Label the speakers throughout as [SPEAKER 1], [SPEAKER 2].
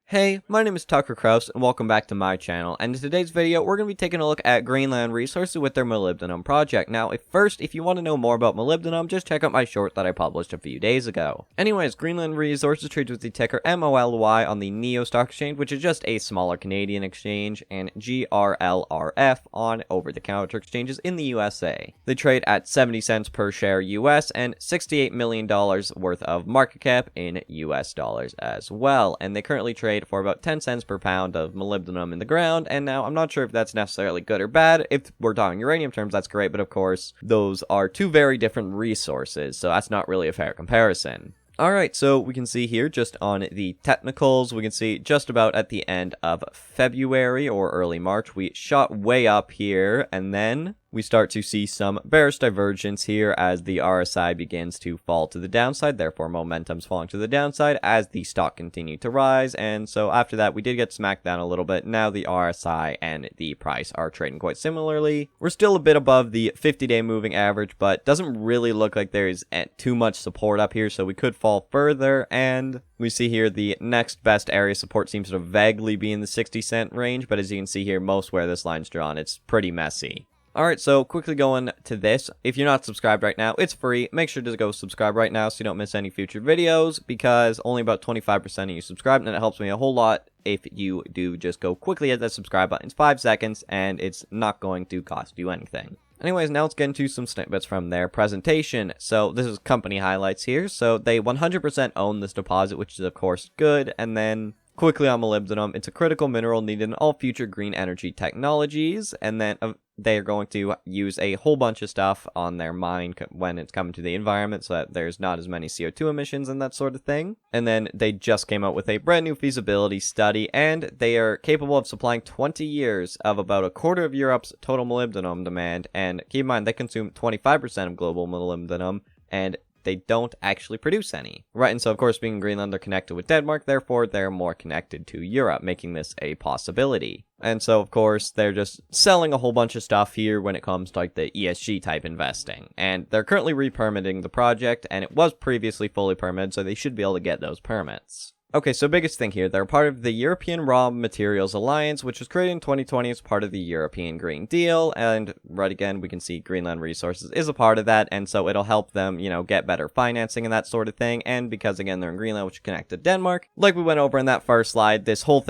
[SPEAKER 1] Hey, my name is Tucker Kraus, and welcome back to my channel, and in today's video, we're going to be taking a look at Greenland Resources with their Molybdenum project. Now, if you want to know more about Molybdenum, just check out my short that I published a few days ago. Anyways, Greenland Resources trades with the ticker MOLY on the NEO Stock Exchange, which is just a smaller Canadian exchange, and GRLRF on over-the-counter exchanges in the USA. They trade at 70 cents per share US and $68 million worth of market cap in US dollars as well, and they currently trade for about 10 cents per pound of molybdenum in the ground. And now I'm not sure if that's necessarily good or bad. If we're talking uranium terms, that's great, but of course those are two very different resources, so that's not really a fair comparison. Alright, so we can see here just on the technicals, we can see just about at the end of February or early March, we shot way up here, and then we start to see some bearish divergence here as the RSI begins to fall to the downside, therefore momentum's falling to the downside as the stock continued to rise, and so after that we did get smacked down a little bit. Now the RSI and the price are trading quite similarly. We're still a bit above the 50-day moving average, but doesn't really look like there is too much support up here, so we could fall further, and we see here the next best area support seems to vaguely be in the 60-cent range, but as you can see here, most where this line's drawn, it's pretty messy. Alright, so quickly going to this, if you're not subscribed right now, it's free. Make sure to go subscribe right now so you don't miss any future videos, because only about 25% of you subscribe, and it helps me a whole lot if you do just go quickly hit that subscribe button. It's 5 seconds, and it's not going to cost you anything. Anyways, now let's get into some snippets from their presentation. So this is company highlights here. So they 100% own this deposit, which is of course good, and then quickly on molybdenum, it's a critical mineral needed in all future green energy technologies, and then they are going to use a whole bunch of stuff on their mine when it's coming to the environment so that there's not as many CO2 emissions and that sort of thing. And then they just came out with a brand new feasibility study, and they are capable of supplying 20 years of about a quarter of Europe's total molybdenum demand, and keep in mind they consume 25% of global molybdenum, and they don't actually produce any. Right, and so of course being in Greenland, they're connected with Denmark, therefore they're more connected to Europe, making this a possibility. And so of course they're just selling a whole bunch of stuff here when it comes to like the ESG type investing. And they're currently re-permitting the project, and it was previously fully permitted, so they should be able to get those permits. Okay, so biggest thing here, they're part of the European Raw Materials Alliance, which was created in 2020 as part of the European Green Deal, and right again, we can see Greenland Resources is a part of that, and so it'll help them, get better financing and that sort of thing, and because again, they're in Greenland, which is connected to Denmark, like we went over in that first slide, this whole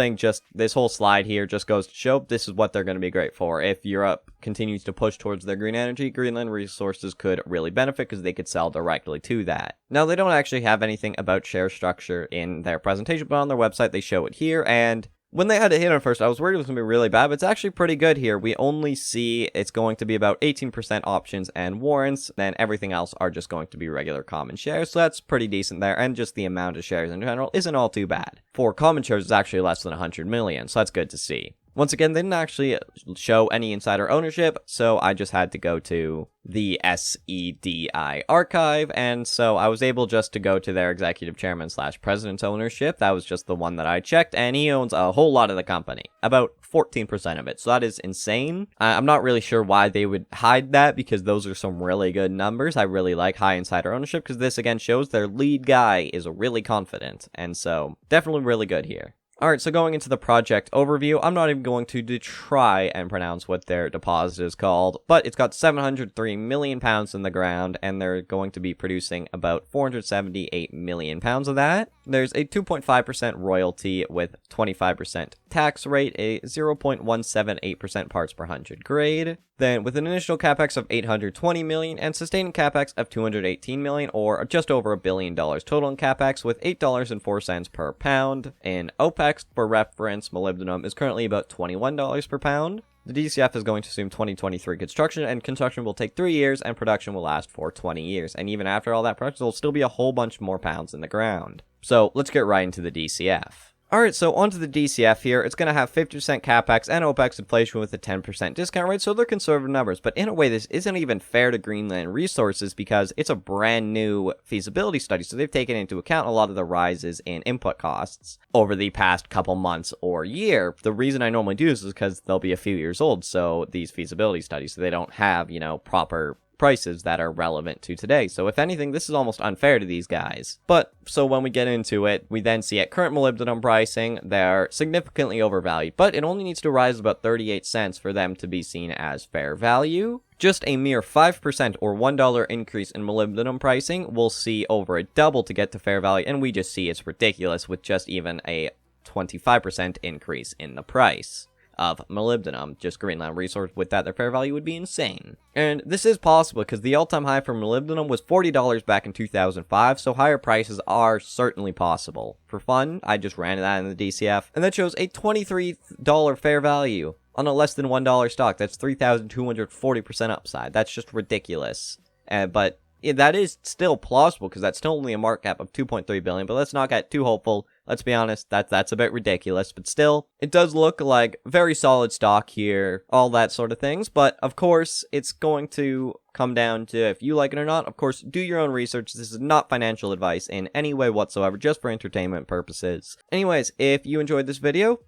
[SPEAKER 1] slide here just goes to show this is what they're going to be great for. If Europe continues to push towards their green energy, Greenland Resources could really benefit because they could sell directly to that. Now, they don't actually have anything about share structure in their presentation, but on their website they show it here, and when they had to hit on first, I was worried it was going to be really bad, but it's actually pretty good here. We only see it's going to be about 18% options and warrants, then everything else are just going to be regular common shares, so that's pretty decent there, and just the amount of shares in general isn't all too bad. For common shares, it's actually less than 100 million, so that's good to see. Once again, they didn't actually show any insider ownership, so I just had to go to the SEDI archive, and so I was able just to go to their executive chairman / president's ownership. That was just the one that I checked, and he owns a whole lot of the company, about 14% of it, so that is insane. I'm not really sure why they would hide that, because those are some really good numbers. I really like high insider ownership, because this again shows their lead guy is really confident, and so definitely really good here. Alright, so going into the project overview, I'm not even going to try and pronounce what their deposit is called, but it's got 703 million pounds in the ground, and they're going to be producing about 478 million pounds of that. There's a 2.5% royalty with 25% tax rate, a 0.178% parts per 100 grade. Then with an initial capex of 820 million and sustaining capex of 218 million, or just over $1 billion total in capex, with $8.04 per pound. In OPEX, for reference, molybdenum is currently about $21 per pound. The DCF is going to assume 2023 construction, and construction will take 3 years, and production will last for 20 years. And even after all that production, there'll still be a whole bunch more pounds in the ground. So let's get right into the DCF. Alright, so onto the DCF here. It's going to have 50% capex and OPEX inflation with a 10% discount rate, so they're conservative numbers. But in a way, this isn't even fair to Greenland Resources because it's a brand new feasibility study, so they've taken into account a lot of the rises in input costs over the past couple months or year. The reason I normally do this is because they'll be a few years old, so these feasibility studies, so they don't have, proper prices that are relevant to today. So if anything, this is almost unfair to these guys. But, so when we get into it, we then see at current molybdenum pricing, they're significantly overvalued, but it only needs to rise about 38 cents for them to be seen as fair value. Just a mere 5% or $1 increase in molybdenum pricing will see over a double to get to fair value, and we just see it's ridiculous with just even a 25% increase in the price of molybdenum. Just Greenland Resource, with that, their fair value would be insane. And this is possible because the all-time high for molybdenum was $40 back in 2005, so higher prices are certainly possible. For fun, I just ran that in the DCF, and that shows a $23 fair value on a less than $1 stock. That's 3,240% upside. That's just ridiculous. But yeah, that is still plausible because that's still only a market cap of $2.3 billion, but let's not get too hopeful. Let's be honest, that's a bit ridiculous, but still, it does look like very solid stock here, all that sort of things, but of course, it's going to come down to if you like it or not. Of course, do your own research. This is not financial advice in any way whatsoever, just for entertainment purposes. Anyways, if you enjoyed this video,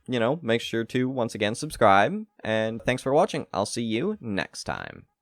[SPEAKER 1] make sure to, once again, subscribe, and thanks for watching. I'll see you next time.